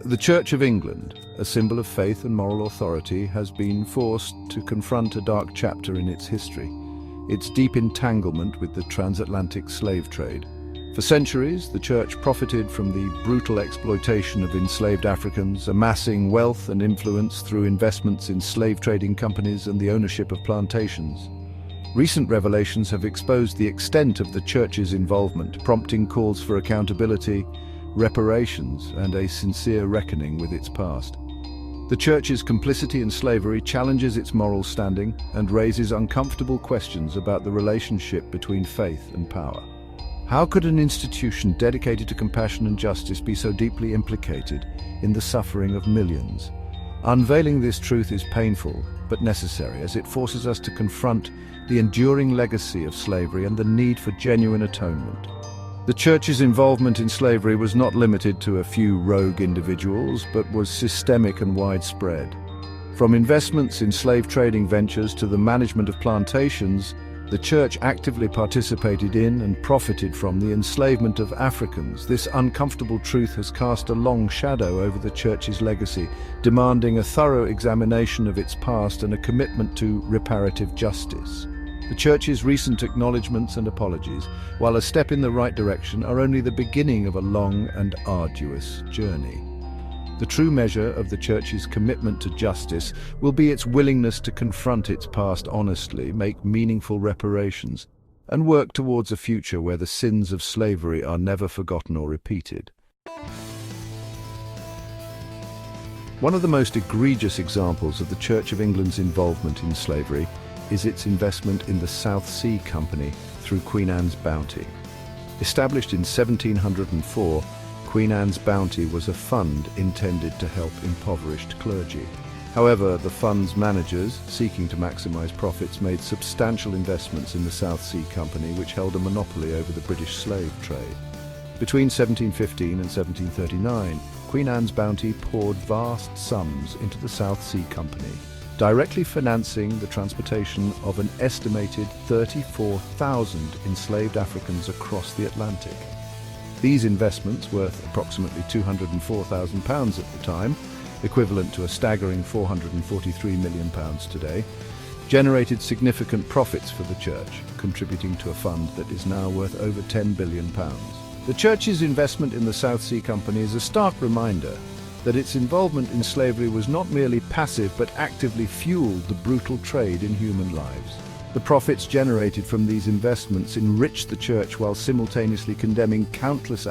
The Church of England, a symbol of faith and moral authority, has been forced to confront a dark chapter in its history, its deep entanglement with the transatlantic slave trade. For centuries, the Church profited from the brutal exploitation of enslaved Africans, amassing wealth and influence through investments in slave trading companies and the ownership of plantations. Recent revelations have exposed the extent of the Church's involvement, prompting calls for accountability, reparations, and a sincere reckoning with its past. The Church's complicity in slavery challenges its moral standing and raises uncomfortable questions about the relationship between faith and power. How could an institution dedicated to compassion and justice be so deeply implicated in the suffering of millions? Unveiling this truth is painful but necessary, as it forces us to confront the enduring legacy of slavery and the need for genuine atonement. The Church's involvement in slavery was not limited to a few rogue individuals, but was systemic and widespread. From investments in slave trading ventures to the management of plantations, the Church actively participated in and profited from the enslavement of Africans. This uncomfortable truth has cast a long shadow over the Church's legacy, demanding a thorough examination of its past and a commitment to reparative justice. The Church's recent acknowledgements and apologies, while a step in the right direction, are only the beginning of a long and arduous journey. The true measure of the Church's commitment to justice will be its willingness to confront its past honestly, make meaningful reparations, and work towards a future where the sins of slavery are never forgotten or repeated. One of the most egregious examples of the Church of England's involvement in slavery is its investment in the South Sea Company through Queen Anne's Bounty. Established in 1704, Queen Anne's Bounty was a fund intended to help impoverished clergy. However, the fund's managers, seeking to maximize profits, made substantial investments in the South Sea Company, which held a monopoly over the British slave trade. Between 1715 and 1739, Queen Anne's Bounty poured vast sums into the South Sea Company, directly financing the transportation of an estimated 34,000 enslaved Africans across the Atlantic. These investments, worth approximately £204,000 at the time, equivalent to a staggering £443 million today, generated significant profits for the Church, contributing to a fund that is now worth over £10 billion. The Church's investment in the South Sea Company is a stark reminder that its involvement in slavery was not merely passive but actively fueled the brutal trade in human lives. The profits generated from these investments enriched the Church while simultaneously condemning countless